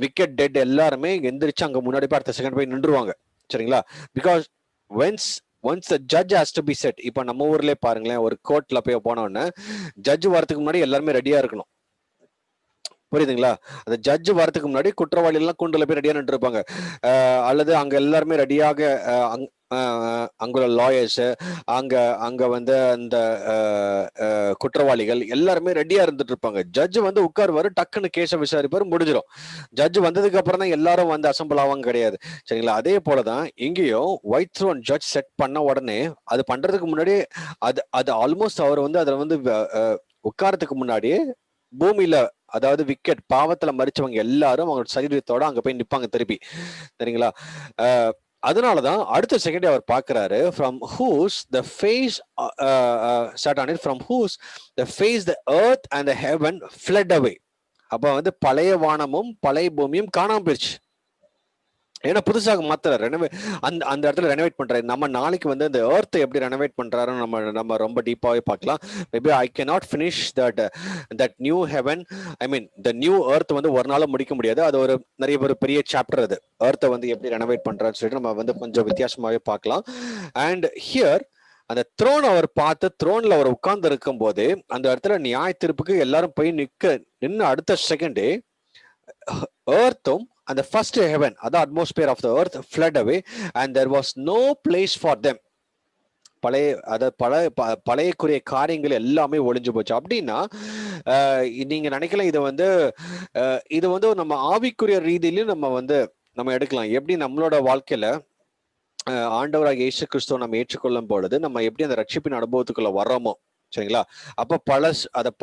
விக்கெட் டெட் எல்லாருமே எந்திரிச்சு அங்க முன்னாடி போய் அடுத்த செகண்ட் போய் நின்றுவாங்க. சரிங்களா? Because once the judge has to be set. இப்ப நம்ம ஊர்லயே பாருங்களேன், ஒரு கோர்ட்ல போய் போனோடனே ஜட்ஜ் வரதுக்கு முன்னாடி எல்லாருமே ரெடியா இருக்கணும். புரியுதுங்களா? அந்த ஜட்ஜ் வரதுக்கு முன்னாடி குற்றவாளி எல்லாம் கூண்டுல போய் ரெடியா நின்று இருப்பாங்க. அல்லது அங்க எல்லாருமே ரெடியாக அங்குள்ள லாயர்ஸ், அங்க வந்து அந்த குற்றவாளிகள் எல்லாருமே ரெடியா இருந்துட்டு இருப்பாங்க. ஜட்ஜ் வந்து உட்காருவாரு, டக்குன்னு கேஸை விசாரிப்பாரு, முடிஞ்சிடும். ஜட்ஜ் வந்ததுக்கு அப்புறம் தான் எல்லாரும் வந்து அசம்பிள் ஆவாங்க கிடையாது. சரிங்களா? அதே போலதான் இங்கேயும் ஒயிட் த்ரோன் ஜட்ஜ் செட் பண்ண உடனே, அது பண்றதுக்கு முன்னாடி அது ஆல்மோஸ்ட் அவர் வந்து அதுல வந்து உட்காரத்துக்கு முன்னாடியே பூமியில, அதாவது விக்கெட் பாவத்துல மறிச்சவங்க எல்லாரும் அவங்களோட சரீரத்தோட அங்க போய் நிப்பாங்க திருப்பி. சரிங்களா? அதனாலதான் அடுத்த செகண்ட் அவர் பார்க்கிறாரு, from whose the face sat on it, from whose the face the earth and the heaven fled away. அப்ப வந்து பழைய வானமும் பழைய பூமியும் காணாம போயிடுச்சு. ஏன்னா புதுசாக மாத்திர அந்த அந்த இடத்துல ரெனோவேட் பண்றாரு. நம்ம நாளைக்கு வந்து அந்த எர்த்தை எப்படி ரெனோவேட் பண்றாருன்னு நம்ம ரொம்ப டீப்பாவே பார்க்கலாம். Maybe I can not finish that new heaven, I mean the new earth வந்து ஒரு நாளும் முடிக்க முடியாது. அது ஒரு நிறைய ஒரு பெரிய சாப்டர். அது எர்த்தை வந்து எப்படி ரெனோவேட் பண்றாருன்னு சொல்லிட்டு நம்ம வந்து கொஞ்சம் வித்தியாசமாவே பார்க்கலாம். அண்ட் ஹியர் அந்த த்ரோன் அவர் பார்த்து த்ரோன்ல அவர் உட்கார்ந்து இருக்கும் போது அந்த இடத்துல நியாய தீர்ப்புக்கு எல்லாரும் போய் நின்று அடுத்த செகண்டே earthum and the first heaven, the atmosphere of the earth fled away and there was no place for them. பழையக்குரிய காரியங்கள் எல்லாமே ஒளிஞ்சு போச்சு. அப்படின்னா நீங்க நினைக்கலாம் இது வந்து நம்ம ஆவிக்குரிய ரீதியிலும் நம்ம எடுக்கலாம். எப்படி நம்மளோட வாழ்க்கையில ஆண்டவராக இயேசு கிறிஸ்துவ நம்ம ஏற்றுக்கொள்ளும் பொழுது நம்ம எப்படி அந்த ரட்சிப்பின் அனுபவத்துக்குள்ள வர்றோமோ, சரிங்களா? அப்ப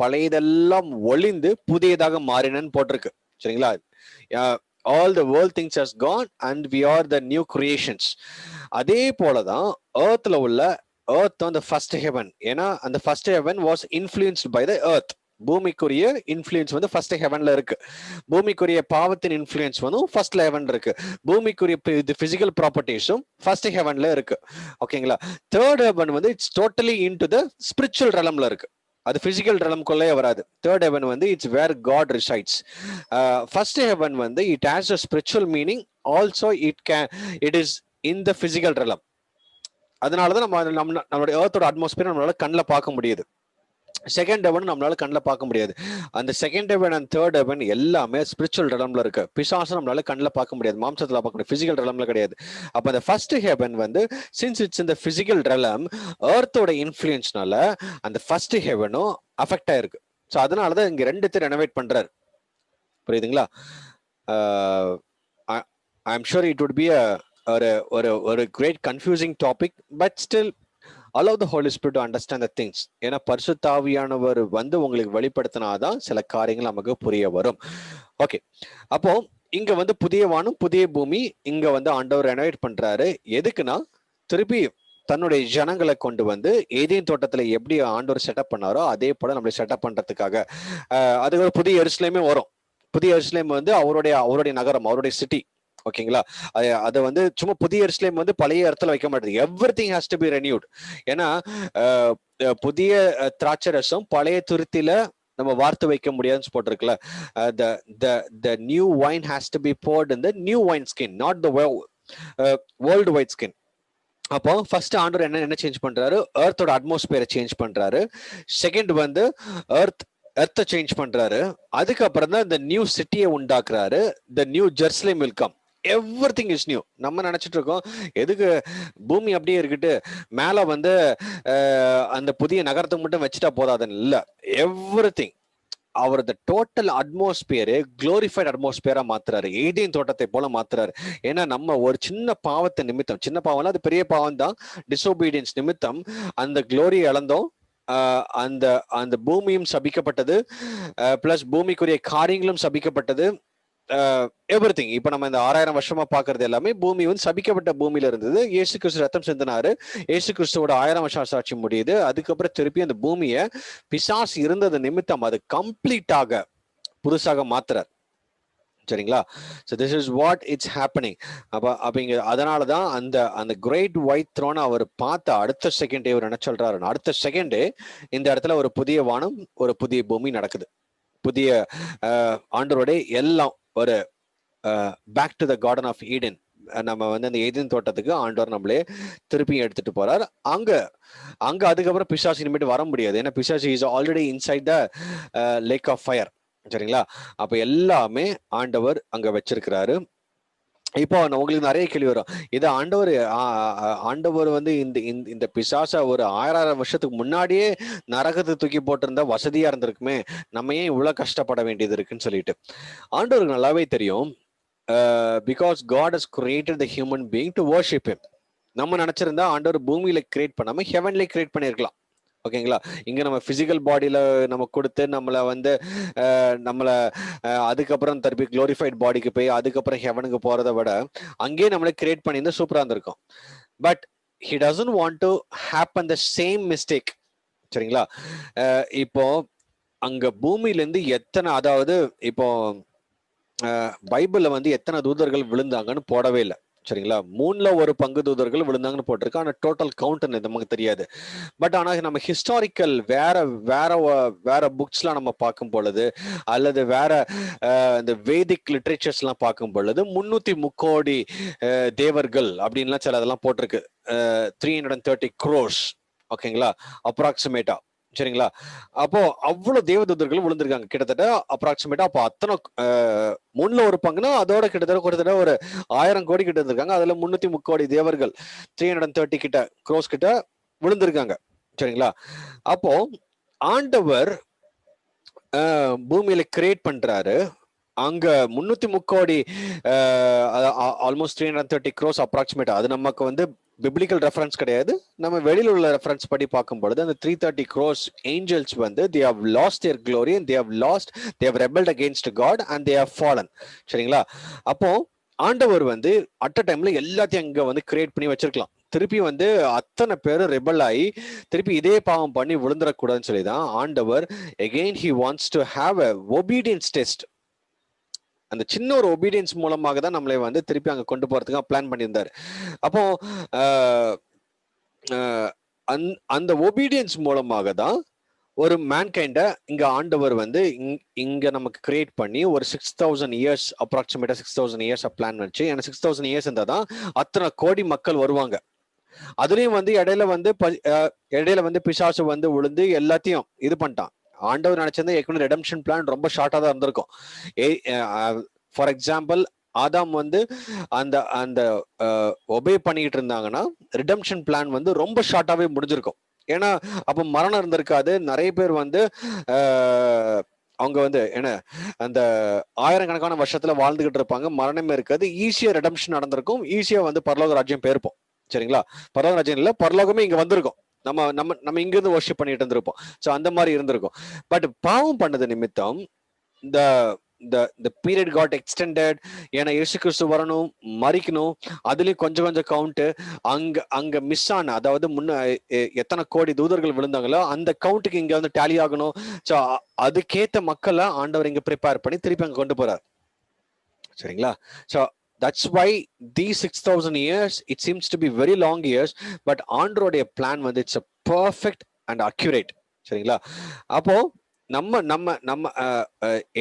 பழையதெல்லாம் ஒளிந்து புதியதாக மாறினன்னு போட்டிருக்கு, சரிங்களா? all the world things has gone and we are the new creations. அதே போலதான் earthல உள்ள earth on the first heaven. ஏன்னா அந்த first heaven was influenced by the earth. பூமிக்குரிய இன்ஃப்ளூயன்ஸ் வந்து ஃபர்ஸ்ட் ஹெவன்ல இருக்கு. பூமிக்குரிய பாவத்தின் இன்ஃப்ளூயன்ஸ் வந்து ஃபர்ஸ்ட் ஹெவன் இருக்கு. பூமிக்குரிய பிசிக்கல் ப்ராப்பர்ட்டிஸும் ஃபர்ஸ்ட் ஹெவன்ல இருக்கு. ஓகேங்களா? தேர்ட் ஹெவன் வந்து it's totally into the spiritual ரெலம்ல இருக்கு. அது பிசிக்கல் ரெலம்குள்ளே வராது. தேர்ட் ஹெவன் வந்து it's where God resides. First heaven வந்து it has a spiritual meaning, also it is in the physical realm. அதனாலதான் நம்மளுடைய எர்த்தோட அட்மாஸ்பியர் நம்மளால கண்ணில் பார்க்க முடியுது. செகண்ட் ஹெவன் நம்மளால கண்ணில் பார்க்க முடியாது. அந்த second heaven and third heaven எல்லாமே ஸ்பிரிச்சுவல் ரெலம்ல இருக்கு. பிசாசம் நம்மளால கண்ணில் பார்க்க முடியாது, மாம்சத்துல பார்க்க முடியாது, பிசிக்கல் ரெலம்ல கிடையாது. அப்ப அந்த ஃபர்ஸ்ட் ஹெவன் வந்து சின்ஸ் இட்ஸ் இந்த பிசிக்கல் ரெலம், எர்த்தோட இன்ஃப்ளூயன்ஸ்னால அந்த ஃபர்ஸ்ட் ஹெவனும் அஃபெக்ட் ஆயிருக்கு. ஸோ அதனாலதான் இங்க ரெண்டுத்தையும் ரெனோவேட் பண்றாரு. புரியுதுங்களா? I am sure it would be ஒரு great confusing topic, but still allow the Holy Spirit to understand the things. ஏன்னா பரிசுத்த ஆவியானவர் வந்து உங்களுக்கு வெளிப்படுத்தினாதான் சில காரியங்கள் நமக்கு புரிய வரும். ஓகே, அப்போ இங்க வந்து புதிய வானம் புதிய பூமி இங்க வந்து ஆண்டவர் ரெனோவேட் பண்றாரு. எதுக்குன்னா திருப்பி தன்னுடைய ஜனங்களை கொண்டு வந்து ஏதேன் தோட்டத்துல எப்படி ஆண்டவர் செட்டப் பண்ணாரோ அதே போல நம்மளை செட்டப் பண்றதுக்காக அதுக்கு ஒரு புதிய எருசலேமே வரும். புதிய எருசலேம் வந்து அவருடைய நகரம், அவருடைய சிட்டி. ஓகேங்களா? அதை வந்து சும்மா புதிய எருசலேம் வந்து பழைய இடத்துல வைக்க மாட்டேது. Everything has to be renewed. ஏன்னா புதிய திராட்சை ரசம் பழைய துருத்தில நம்ம வார்த்து வைக்க முடியாதுன்னு போட்டிருக்குல்ல. the new wine has to be poured in the new wine skin, not the world wide skin. அப்போ ஃபர்ஸ்ட் ஆண்டவர் என்ன சேஞ்ச் பண்றாரு? எர்த்தோட அட்மாஸ்பியரை சேஞ்ச் பண்றாரு. செகண்ட் வந்து எர்த்தை சேஞ்ச் பண்றாரு. அதுக்கப்புறம் தான் இந்த நியூ சிட்டியை உண்டாக்குறாரு. The new Jerusalem will come. Everything is new. நம்ம நினைச்சிட்டு இருக்கோம் எதுக்கு பூமி அப்படியே இருக்கட்டு, மேல வந்து அந்த புதிய நகரத்துக்கு மட்டும் வச்சுட்டா போதாதுன்னு இல்ல. எவ்ரிதிங் அவர் த டோட்டல் அட்மாஸ்பியரு குளோரிஃபைட் அட்மாஸ்பியரா மாத்துறாரு. ஏதேன் தோட்டத்தை போல மாத்துறாரு. ஏன்னா நம்ம ஒரு சின்ன பாவத்தை நிமித்தம், சின்ன பாவம்னா அது பெரிய பாவம் தான், டிசோபீடியன்ஸ் நிமித்தம் அந்த குளோரியை இழந்தோம். அந்த அந்த பூமியும் சபிக்கப்பட்டது, பிளஸ் பூமிக்குரிய காரியங்களும் சபிக்கப்பட்டது. எவ்ரிதிங். இப்ப நம்ம இந்த 6000 வருஷமா பாக்குறது எல்லாமே பூமி வந்து சபிக்கப்பட்ட பூமியில இருந்தது. இயேசு கிறிஸ்து ரத்தம் சிந்தினாரு. இயேசு கிறிஸ்துவோட 1000 வருஷம் சாட்சி முடியுது. அதுக்கப்புறம் திருப்பி அந்த பூமியை பிசாசு இருந்தது நிமித்தம் அது கம்ப்ளீட்டாக புதுசாக மாத்துறார். சரிங்களா? So this is what it's happening. அப்ப அதனாலதான் அந்த கிரேட் ஒயிட் த்ரோன் அவர் பார்த்த அடுத்த செகண்டே அவர் என்ன சொல்றாரு? அடுத்த செகண்டே இந்த இடத்துல ஒரு புதிய வானம் ஒரு புதிய பூமி நடக்குது. புதிய ஆண்டவருடைய எல்லாம் ஒரு back to the garden of Eden. நம்ம வந்து அந்த ஏதேன் தோட்டத்துக்கு ஆண்டவர் நம்மளே திருப்பி எடுத்துட்டு போறாரு. அங்க அதுக்கப்புறம் பிசாசு இனிமேட்டு வர முடியாது. ஏன்னா பிசாசு is already inside the lake of fire. சரிங்களா? அப்ப எல்லாமே ஆண்டவர் அங்க வச்சிருக்கிறாரு. இப்போ உங்களுக்கு நிறைய கேள்வி வரும். இது ஆண்டவர் வந்து இந்த பிசாச ஒரு 1000 வருஷத்துக்கு முன்னாடியே நரகத்தை தூக்கி போட்டிருந்தா வசதியா இருந்திருக்குமே, நம்ம ஏன் இவ்வளவு கஷ்டப்பட வேண்டியது இருக்குன்னு சொல்லிட்டு. ஆண்டவருக்கு நல்லாவே தெரியும். Because God has created the human being to worship him. நம்ம நினைச்சிருந்தா ஆண்டவர் பூமியில கிரியேட் பண்ணாம ஹெவன்ல கிரியேட் பண்ணிருக்கலாம். ஓகேங்களா? இங்க நம்ம பிசிக்கல் பாடியில நம்ம கொடுத்து நம்மளை அதுக்கப்புறம் திருப்பி குளோரிஃபைட் பாடிக்கு போய் அதுக்கப்புறம் ஹெவனுக்கு போறதை விட அங்கேயே நம்மளை கிரியேட் பண்ணியிருந்தா சூப்பரா இருந்திருக்கும். But he doesn't want to happen the same mistake. சரிங்களா? இப்போ அங்க பூமியில இருந்து எத்தனை, அதாவது இப்போ பைபிள்ல வந்து எத்தனை தூதர்கள் விழுந்தாங்கன்னு போடவே இல்லை. சரிங்களா, 3/1 தூதர்கள் விழுந்தாங்கன்னு போட்டிருக்கு. ஆனா டோட்டல் கவுண்ட் நமக்கு தெரியாது. பட் ஆனா நம்ம ஹிஸ்டாரிக்கல் வேற வேற வேற புக்ஸ்லாம் நம்ம பார்க்கும் பொழுது, அல்லது வேற இந்த வேதிக் லிட்ரேச்சர்ஸ் எல்லாம் பார்க்கும் பொழுது 330 தேவர்கள் அப்படின்லாம் சில அதெல்லாம் போட்டிருக்கு. 330 crores, ஓகேங்களா, அப்ராக்சிமேட்டா. சரிங்களா, அப்போ அவ்வளவு தேவதூதர்கள் விழுந்திருக்காங்க கிட்டத்தட்ட அப்ராக்சிமேட்டா. அப்போ அத்தனை 3/1 அதோட கிட்டத்தட்ட ஒரு 1000 கோடி கிட்ட இருந்திருக்காங்க. அதுல 330 தேவர்கள் 330 கிட்ட க்ரோஸ் கிட்ட விழுந்திருக்காங்க. சரிங்களா, அப்போ ஆண்டவர் பூமியில கிரியேட் பண்றாரு. அங்க 330 ஆல்மோஸ்ட் 330 crores அப்ராக்சிமேட்டா. அது நமக்கு வந்து பிப்ளிக்கல் ரெஃபரன்ஸ் கிடையாது. நம்ம வெளியில உள்ள ரெஃபரன்ஸ் படி பார்க்கும் பொழுது அந்த 330 crores ஏஞ்சல்ஸ் வந்து they have lost their glory and they have rebelled against God and they have fallen. சரிங்களா, அப்போ ஆண்டவர் வந்து அட் அ டைம்ல எல்லாத்தையும் அங்க வந்து கிரியேட் பண்ணி வச்சிருக்கலாம். திருப்பி வந்து அத்தனை பேரும் ரெபல் ஆகி திருப்பி இதே பாவம் பண்ணி விழுந்துடக்கூடாதுன்னு சொல்லிதான் ஆண்டவர் again he wants to have a obedience test. அந்த சின்ன ஒரு ஒபீடியன்ஸ் மூலமாக தான் நம்மளை வந்து திருப்பி அங்க கொண்டு போறதுக்கு பிளான் பண்ணியிருந்தாரு. அப்போ அந்த ஒபீடியன்ஸ் மூலமாக தான் ஒரு மேன்கைண்ட இங்க ஆண்டவர் வந்து இங்க நமக்கு கிரியேட் பண்ணி ஒரு 6000 இயர்ஸ் அப்ராக்சிமேட்டா 6000 இயர்ஸ் பிளான் வச்சு, ஏன்னா 6000 இயர்ஸ் இருந்தா தான் அத்தனை கோடி மக்கள் வருவாங்க. அதுலயும் வந்து இடையில வந்து பிசாசு வந்து விழுந்து எல்லாத்தையும் இது பண்ணிட்டான். ஆண்டவர் நினைச்சிருந்தா ஏற்கனவே ரெடம்ஷன் பிளான் ரொம்ப ஷார்ட்டா தான் இருந்திருக்கும். ஃபார் எக்ஸாம்பிள், ஆதாம் வந்து அந்த அந்த ஒபே பண்ணிட்டு இருந்தாங்கன்னா ரிடம்ஷன் பிளான் வந்து ரொம்ப ஷார்ட்டாவே முடிஞ்சிருக்கும். ஏன்னா அப்ப மரணம் இருந்திருக்காது. நிறைய பேர் வந்து அவங்க வந்து என்ன அந்த 1000கணக்கான வருஷத்துல வாழ்ந்துகிட்டு இருப்பாங்க, மரணமே இருக்காது. ஈஸியா ரிடம்ஷன் நடந்திருக்கும், ஈஸியா வந்து பரலோக ராஜ்யம் போயிருப்போம். சரிங்களா, பரலோக ராஜ்யம் இல்ல, பரலோகமே இங்க வந்திருக்கும். நம்ம நம்ம நம்ம இங்க இருந்து வர்ஷிப் பண்ணிட்டு இருந்திருப்போம். சோ அந்த மாதிரி இருந்திருக்கும். பட் பாவம் பண்ணது நிமித்தம் the period got extended. ஏன்னா இயேசு கிறிஸ்து வரணும், மரிக்கணும், அதுலயும் கொஞ்சம் கவுண்ட் அங்க மிஸ் ஆன, அதாவது எத்தனை கோடி தூதர்கள் விழுந்தாங்களோ அந்த கவுண்ட்டுக்கு இங்க வந்து டேலி ஆகணும். சோ அதுக்கேத்த மக்களை ஆண்டவர் இங்க ப்ரிப்பேர் பண்ணி திருப்பி அங்க கொண்டு போறார். சரிங்களா, so that's why these 6000 years it seems to be very long years, but ஆண்டவருடைய பிளான் வந்து it's a perfect and accurate. சரிங்களா, அப்போ நம்ம நம்ம நம்ம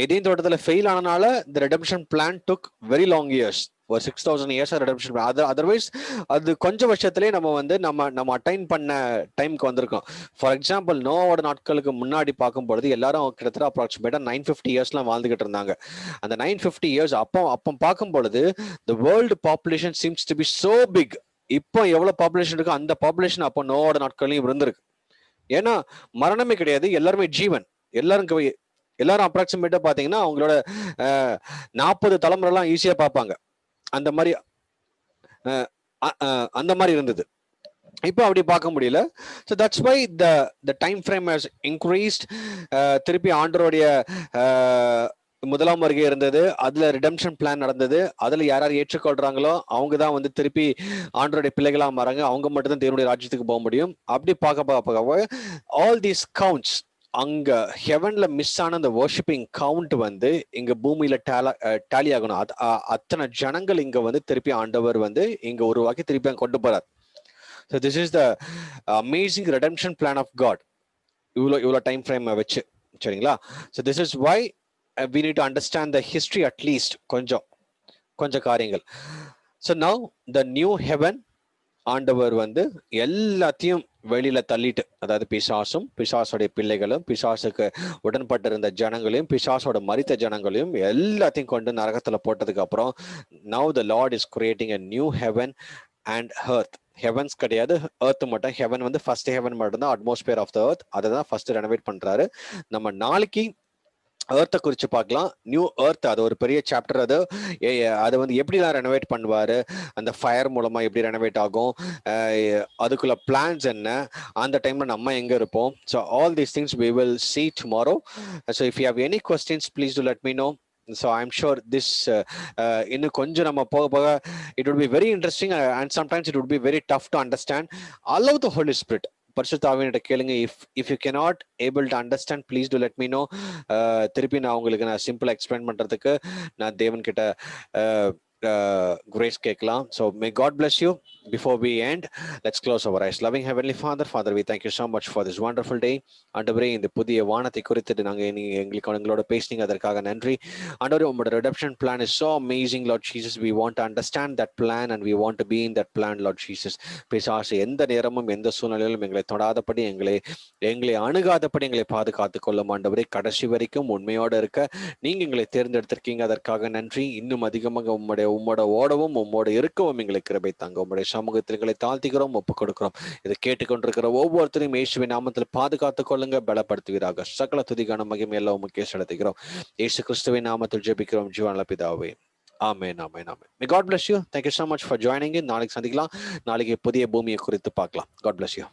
ஏதேன் தோட்டத்துல ஃபெயில் ஆனனால இந்த ரெடம்ஷன் பிளான் டுக் வெரி லாங் இயர்ஸ், ஒரு 6000 இயர்ஸ் ரெடம்ஷன் பிளான். அதர்வைஸ் அது கொஞ்சம் வருஷத்துலேயே நம்ம வந்து நம்ம அட்டைன் பண்ண டைமுக்கு வந்திருக்கோம். ஃபார் எக்ஸாம்பிள், நோவோட நாட்களுக்கு முன்னாடி பார்க்கும் பொழுது எல்லாரும் கிட்டத்தட்ட அப்ராக்சிமேட்டா 950 இயர்ஸ்லாம் வாழ்ந்துகிட்டு இருந்தாங்க. அந்த 950 இயர்ஸ் அப்போ பார்க்கும் பொழுது the world population seems to be so big. இப்போ எவ்வளவு பாப்புலேஷன் இருக்கு, அந்த பாப்புலேஷன் அப்போ நோவோட நாட்கள்லயும் இருந்திருக்கு. ஏன்னா மரணமே கிடையாது, எல்லாருமே ஜீவன். எல்லாரும் அப்ராக்சிமேட்டா பாத்தீங்கன்னா அவங்களோட 40 தலைமுறை எல்லாம் ஈஸியா பார்ப்பாங்க. அந்த மாதிரி இருந்தது. இப்போ அப்படி பார்க்க முடியல. So that's why the time frame has increased. திருப்பி ஆண்டவருடைய முதலாம் வருகை இருந்தது, அதுல ரிடம்ஷன் பிளான் நடந்தது. அதுல யார் ஏற்றுக்கொள்றாங்களோ அவங்க தான் வந்து திருப்பி ஆண்டவருடைய பிள்ளைகளா மாறாங்க. அவங்க மட்டும் தான் தேவனுடைய ராஜ்யத்துக்கு போக முடியும். அப்படி பார்க்க ஆல் தீஸ் கவுண்ட்ஸ் அங்க ஹெவன்ல மிஸ் ஆன அந்த வர்ஷிப்பிங் கவுண்ட் வந்து இங்க பூமியில டேலி ஆகணும். அத்தனை ஜனங்கள் இங்க வந்து திருப்பி ஆண்டவர் வந்து இங்க உருவாக்கி திருப்பி அங்க கொண்டு போறார். So this is the amazing redemption plan of God. இவ்வளோ டைம் ஃப்ரேம் வச்சு. சரிங்களா, so this is why we need to understand the history at least கொஞ்சம் காரியங்கள். So now the new heaven, ஆண்டவர் வந்து எல்லாத்தையும் வெளியில தள்ளிட்டு, அதாவது பிசாசோடைய பிள்ளைகளும் பிசாசுக்கு உடன்பட்டு இருந்த ஜனங்களையும் பிசாசோட மரித்த ஜனங்களையும் எல்லாத்தையும் கொண்டு நரகத்துல போட்டதுக்கு அப்புறம் now the Lord is creating a new heaven and earth. Heavens கிடையாது, எர்த் மட்டும். ஹெவன் வந்து ஃபர்ஸ்ட் ஹெவன் மட்டும் தான், அட்மாஸ்பியர் ஆஃப் த எர்த். அதை தான் ஃபர்ஸ்ட் ரெனோவேட் பண்றாரு. நம்ம நாளைக்கு எர்த்தை குறிச்சு பார்க்கலாம். நியூ எர்த், அது ஒரு பெரிய சாப்டர். அது வந்து எப்படிலாம் ரெனோவேட் பண்ணுவாரு, அந்த ஃபயர் மூலமா எப்படி ரெனோவேட் ஆகும், அதுக்குள்ள பிளான்ஸ் என்ன, அந்த டைம்ல நம்ம எங்க இருப்போம். So all these things we will see tomorrow. So if you have any questions, please do let me know. So I'm sure this இன்னும் கொஞ்சம் நம்ம போக it would be very interesting and sometimes it would be very tough to understand. Allow the Holy Spirit. பரிசுத்த ஆவியினிட்ட கேளுங்க. If you cannot able to understand, please do let me know. திருப்பி நான் உங்களுக்கு நான் சிம்பிளா எக்ஸ்பிளைன் பண்றதுக்கு நான் தேவன் கிட்ட grace கேட்கலாம். So may God bless you. Before we end, let's close our eyes. Loving Heavenly Father, we thank you so much for this wonderful day. ஆண்டவரே, இந்த புதிய வானத்தை குறித்து நாங்கள் எங்களோட பேசினீங்க, அதற்காக நன்றி. ஆண்டவரே, உங்களோட redemption plan is so amazing, Lord Jesus. We want to understand that plan and we want to be in that plan, Lord Jesus. பிசாசு எந்த நேரமும் எந்த சூழ்நிலையிலும் எங்களை தொடாதபடி, எங்களை அணுகாதபடி எங்களை பாதுகாத்துக் கொள்ளும் ஆண்டவரே. கடைசி வரைக்கும் உண்மையோடு இருக்க நீங்க எங்களை தேர்ந்தெடுத்திருக்கீங்க, அதற்காக நன்றி. இன்னும் அதிகமாக உம்மோட ஓடவும் உம்மோட இருக்கவும் எங்களுக்கு கிருபை தாங்க. உம்முடைய சமூகத்தில் எங்களை தாழ்த்திக்கிறோம், ஒப்புக் கொடுக்கிறோம். இதை கேட்டுக்கொண்டிருக்கிற ஒவ்வொருத்தரையும் இயேசுவின் நாமத்தில் பாதுகாத்துக் கொள்ளுங்க, பலப்படுத்துவீராக. சகல துதிக்கான மகிமை எல்லாம் உமக்கே செலுத்துகிறோம். இயேசு கிறிஸ்துவின் நாமத்தில் ஜெபிக்கிறோம் ஜீவனுள்ள பிதாவே. ஆமென், ஆமென், ஆமென். May God bless you. Thank you so much for joining in. நாளைக்கு சந்திக்கலாம். நாளைக்கு புதிய பூமியை குறித்து பார்க்கலாம். God bless you.